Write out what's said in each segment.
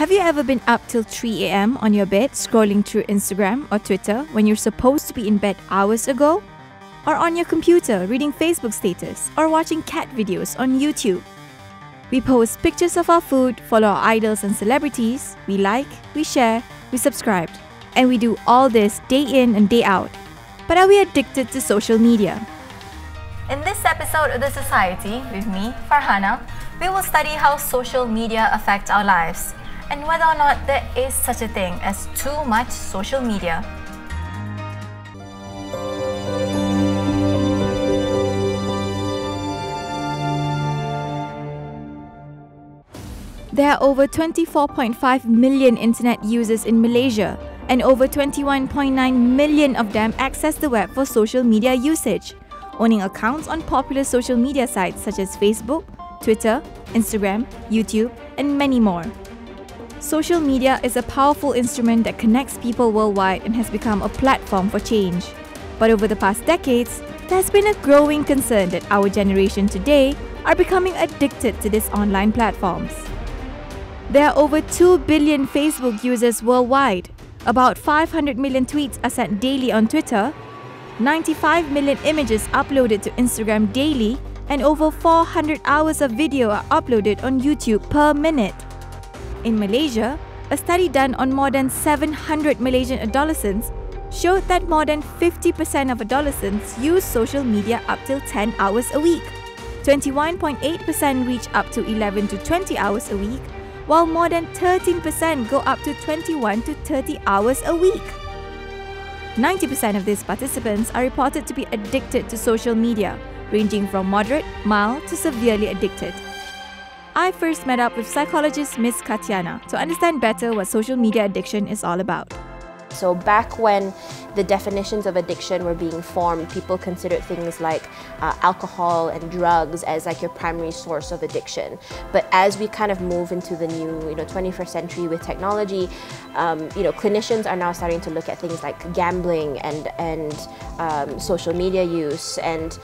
Have you ever been up till 3 a.m. on your bed scrolling through Instagram or Twitter when you're supposed to be in bed hours ago? Or on your computer reading Facebook status or watching cat videos on YouTube? We post pictures of our food, follow our idols and celebrities, we like, we share, we subscribe. And we do all this day in and day out. But are we addicted to social media? In this episode of The Society, with me, Farhana, we will study how social media affects our lives and whether or not there is such a thing as too much social media. There are over 24.5 million internet users in Malaysia, and over 21.9 million of them access the web for social media usage, owning accounts on popular social media sites such as Facebook, Twitter, Instagram, YouTube, and many more. Social media is a powerful instrument that connects people worldwide and has become a platform for change. But over the past decades, there's been a growing concern that our generation today are becoming addicted to these online platforms. There are over 2 billion Facebook users worldwide, about 500 million tweets are sent daily on Twitter, 95 million images uploaded to Instagram daily, and over 400 hours of video are uploaded on YouTube per minute. In Malaysia, a study done on more than 700 Malaysian adolescents showed that more than 50% of adolescents use social media up till 10 hours a week. 21.8% reach up to 11 to 20 hours a week, while more than 13% go up to 21 to 30 hours a week. 90% of these participants are reported to be addicted to social media, ranging from moderate, mild to severely addicted. I first met up with psychologist Ms. Katiana to understand better what social media addiction is all about. So back when the definitions of addiction were being formed, people considered things like alcohol and drugs as like your primary source of addiction. But as we kind of move into the new 21st century with technology, clinicians are now starting to look at things like gambling and social media use and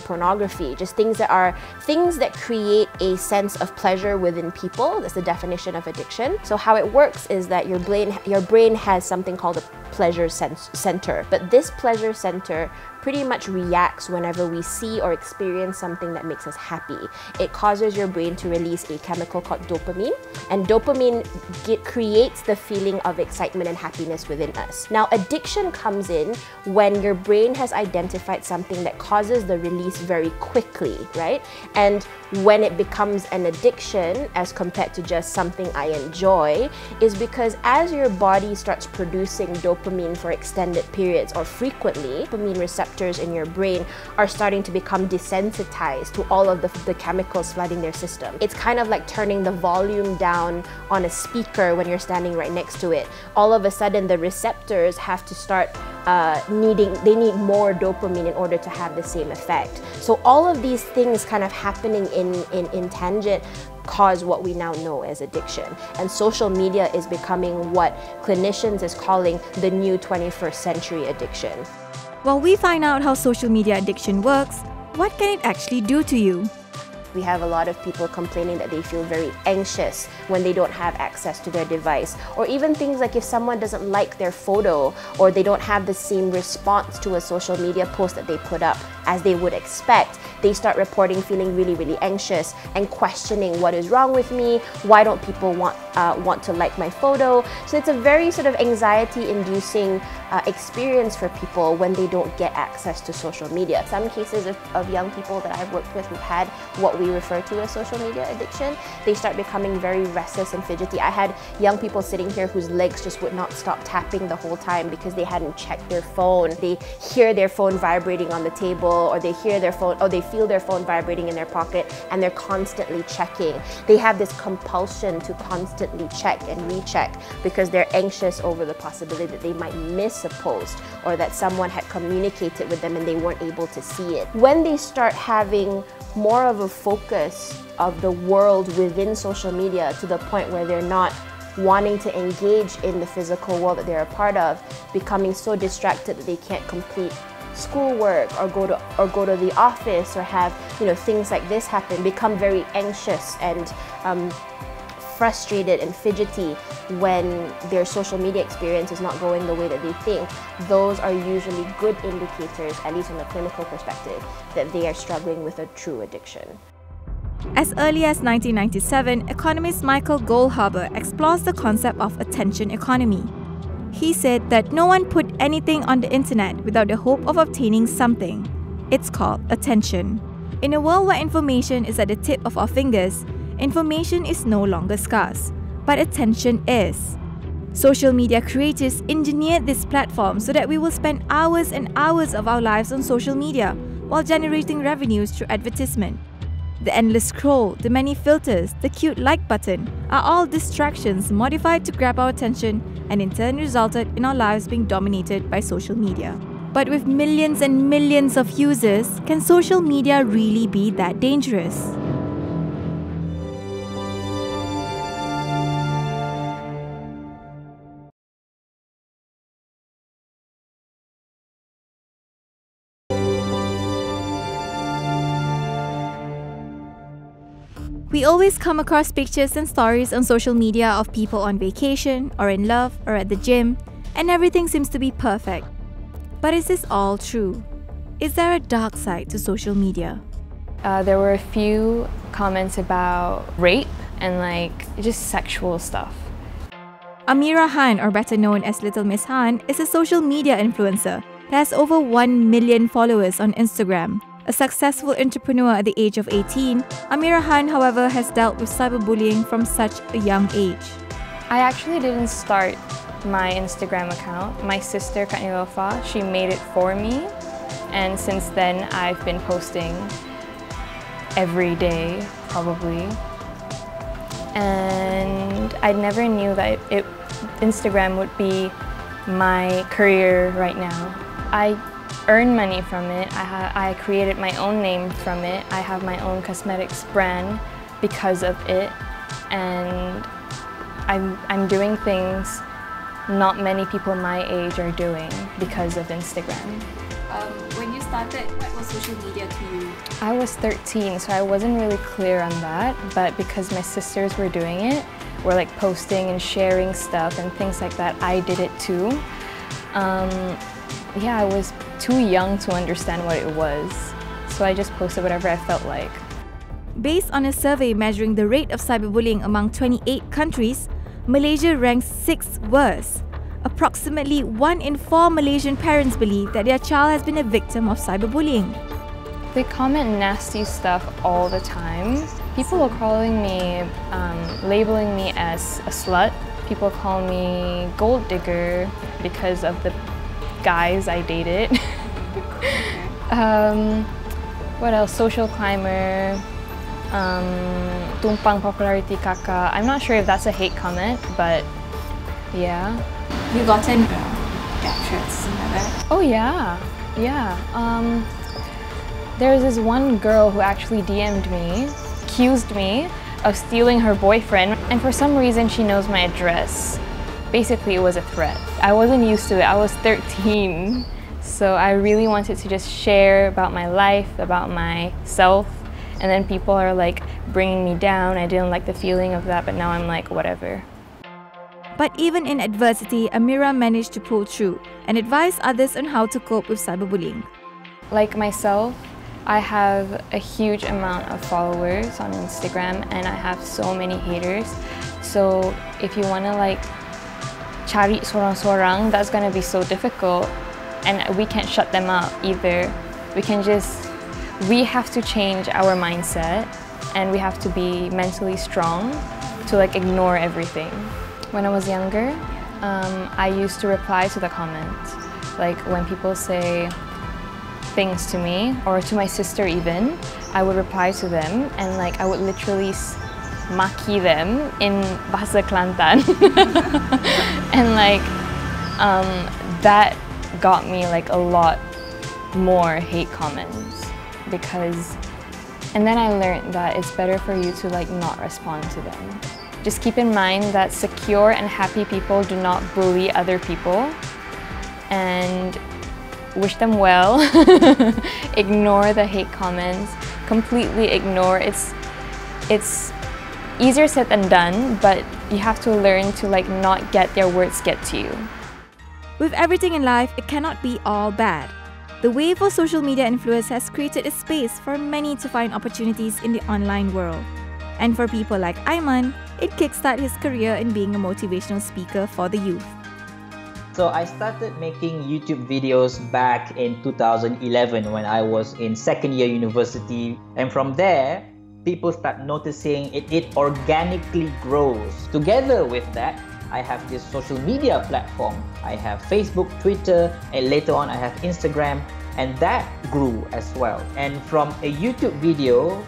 pornography, just things that create a sense of pleasure within people. That's the definition of addiction. So how it works is that your brain has something called a pleasure center, but this pleasure center pretty much reacts whenever we see or experience something that makes us happy. It causes your brain to release a chemical called dopamine, and dopamine creates the feeling of excitement and happiness within us. Now, addiction comes in when your brain has identified something that causes the release very quickly, right? And when it becomes an addiction as compared to just something I enjoy is because as your body starts producing dopamine for extended periods or frequently, dopamine receptors in your brain are starting to become desensitized to all of the chemicals flooding their system. It's kind of like turning the volume down on a speaker when you're standing right next to it. All of a sudden the receptors have to start they need more dopamine in order to have the same effect. So all of these things kind of happening in tangent cause what we now know as addiction. And social media is becoming what clinicians is calling the new 21st century addiction. While we find out how social media addiction works, what can it actually do to you? We have a lot of people complaining that they feel very anxious when they don't have access to their device. Or even things like if someone doesn't like their photo or they don't have the same response to a social media post that they put up as they would expect, they start reporting feeling really, really anxious and questioning what is wrong with me, why don't people want to like my photo. So it's a very sort of anxiety-inducing experience for people when they don't get access to social media. Some cases of young people that I've worked with who've had what we refer to as social media addiction, they start becoming very restless and fidgety. I had young people sitting here whose legs just would not stop tapping the whole time because they hadn't checked their phone. They hear their phone vibrating on the table, or they hear their phone, or they feel their phone vibrating in their pocket, and they're constantly checking. They have this compulsion to constantly check and recheck because they're anxious over the possibility that they might miss a post or that someone had communicated with them and they weren't able to see it. When they start having more of a focus of the world within social media to the point where they're not wanting to engage in the physical world that they're a part of, becoming so distracted that they can't complete schoolwork or go to the office or have things like this happen, become very anxious and frustrated and fidgety when their social media experience is not going the way that they think, those are usually good indicators, at least from a clinical perspective, that they are struggling with a true addiction. As early as 1997, economist Michael Goldhaber explores the concept of attention economy. He said that no one put anything on the internet without the hope of obtaining something. It's called attention. In a world where information is at the tip of our fingers, information is no longer scarce, but attention is. Social media creators engineered this platform so that we will spend hours and hours of our lives on social media while generating revenues through advertisement. The endless scroll, the many filters, the cute like button are all distractions modified to grab our attention and in turn resulted in our lives being dominated by social media. But with millions and millions of users, can social media really be that dangerous? We always come across pictures and stories on social media of people on vacation, or in love, or at the gym, and everything seems to be perfect. But is this all true? Is there a dark side to social media? There were a few comments about rape and just sexual stuff. Amira Han, or better known as Little Miss Han, is a social media influencer that has over 1 million followers on Instagram. A successful entrepreneur at the age of 18, Amira Han, however, has dealt with cyberbullying from such a young age. I actually didn't start my Instagram account. My sister, Kak Nilofa, she made it for me. And since then, I've been posting every day, probably. And I never knew that Instagram would be my career right now. I earn money from it. I created my own name from it. I have my own cosmetics brand because of it. And I'm doing things not many people my age are doing because of Instagram. When you started, what was social media to you? I was 13, so I wasn't really clear on that, but because my sisters were doing it, were posting and sharing stuff and things like that, I did it too. Yeah, I was too young to understand what it was, so I just posted whatever I felt like. Based on a survey measuring the rate of cyberbullying among 28 countries, Malaysia ranks 6th worst. Approximately 1 in 4 Malaysian parents believe that their child has been a victim of cyberbullying. They comment nasty stuff all the time. People are calling me, labeling me as a slut. People call me gold digger because of the guys I dated. What else? Social climber, tumpang popularity kakak. I'm not sure if that's a hate comment, but yeah. You gotten death threats, something like that? Oh yeah, yeah. There's this one girl who actually DM'd me, accused me of stealing her boyfriend, and for some reason she knows my address. Basically, it was a threat. I wasn't used to it. I was 13, so I really wanted to just share about my life, about myself, and then people are bringing me down. I didn't like the feeling of that, but now I'm whatever. But even in adversity, Amira managed to pull through and advise others on how to cope with cyberbullying. Like myself, I have a huge amount of followers on Instagram and I have so many haters. So if you want to cari sorang-sorang, that's going to be so difficult, and we can't shut them up either. We have to change our mindset, and we have to be mentally strong to ignore everything. When I was younger, I used to reply to the comments. When people say things to me, or to my sister even, I would reply to them, and I would literally maki them in Bahasa Kelantan. And that got me a lot more hate comments, and then I learned that it's better for you to not respond to them. Just keep in mind that secure and happy people do not bully other people, and wish them well. Ignore the hate comments, completely ignore. It's easier said than done, but you have to learn to like not get their words get to you. With everything in life, it cannot be all bad. The wave of social media influence has created a space for many to find opportunities in the online world. And for people like Aiman, it kickstarted his career in being a motivational speaker for the youth. So I started making YouTube videos back in 2011 when I was in second year university. And from there, people start noticing it organically grows. Together with that, I have this social media platform. I have Facebook, Twitter, and later on I have Instagram. And that grew as well. And from a YouTube video,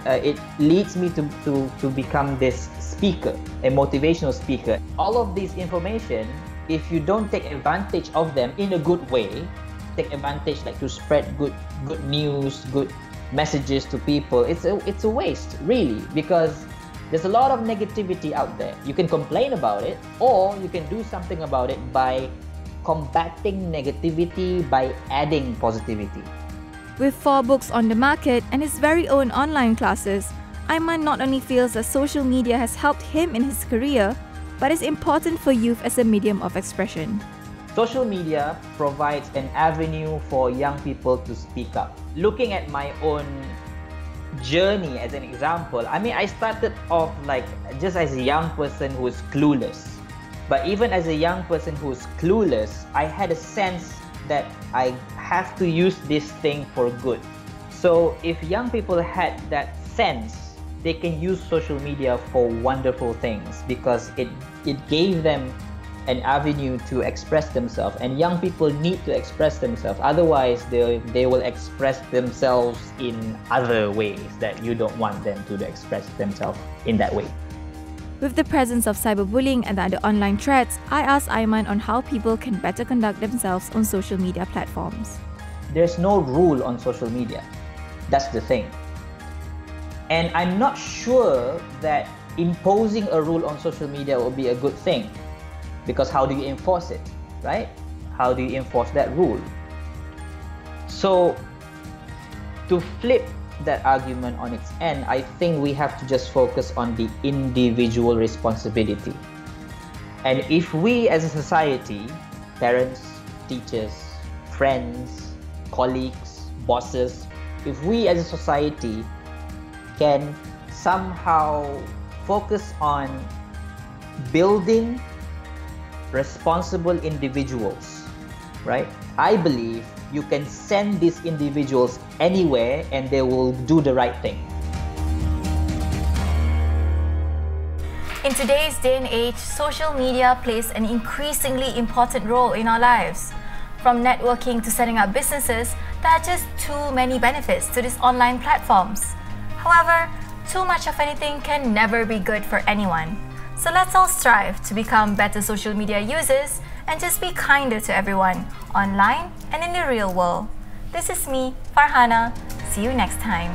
it leads me to become this speaker, a motivational speaker. All of this information, if you don't take advantage of them in a good way, take advantage like to spread good news, good messages to people, it's a waste, really, because there's a lot of negativity out there. You can complain about it, or you can do something about it by combating negativity by adding positivity. With 4 books on the market and his very own online classes, Aiman not only feels that social media has helped him in his career, but is important for youth as a medium of expression. Social media provides an avenue for young people to speak up. Looking at my own journey as an example, I mean, I started off like just as a young person who was clueless. But even as a young person who's clueless, I had a sense that I have to use this thing for good. So if young people had that sense, they can use social media for wonderful things because it gave them an avenue to express themselves, and young people need to express themselves. Otherwise, they will express themselves in other ways that you don't want them to express themselves in that way. With the presence of cyberbullying and other online threats, I asked Aiman on how people can better conduct themselves on social media platforms. There's no rule on social media. That's the thing. And I'm not sure that imposing a rule on social media will be a good thing, because how do you enforce it, right? How do you enforce that rule? So to flip that argument on its end, I think we have to just focus on the individual responsibility. And if we as a society, parents, teachers, friends, colleagues, bosses, if we as a society can somehow focus on building responsible individuals, right? I believe you can send these individuals anywhere and they will do the right thing. In today's day and age, social media plays an increasingly important role in our lives. From networking to setting up businesses, there are just too many benefits to these online platforms. However, too much of anything can never be good for anyone. So let's all strive to become better social media users and just be kinder to everyone, online and in the real world. This is me, Farhana. See you next time.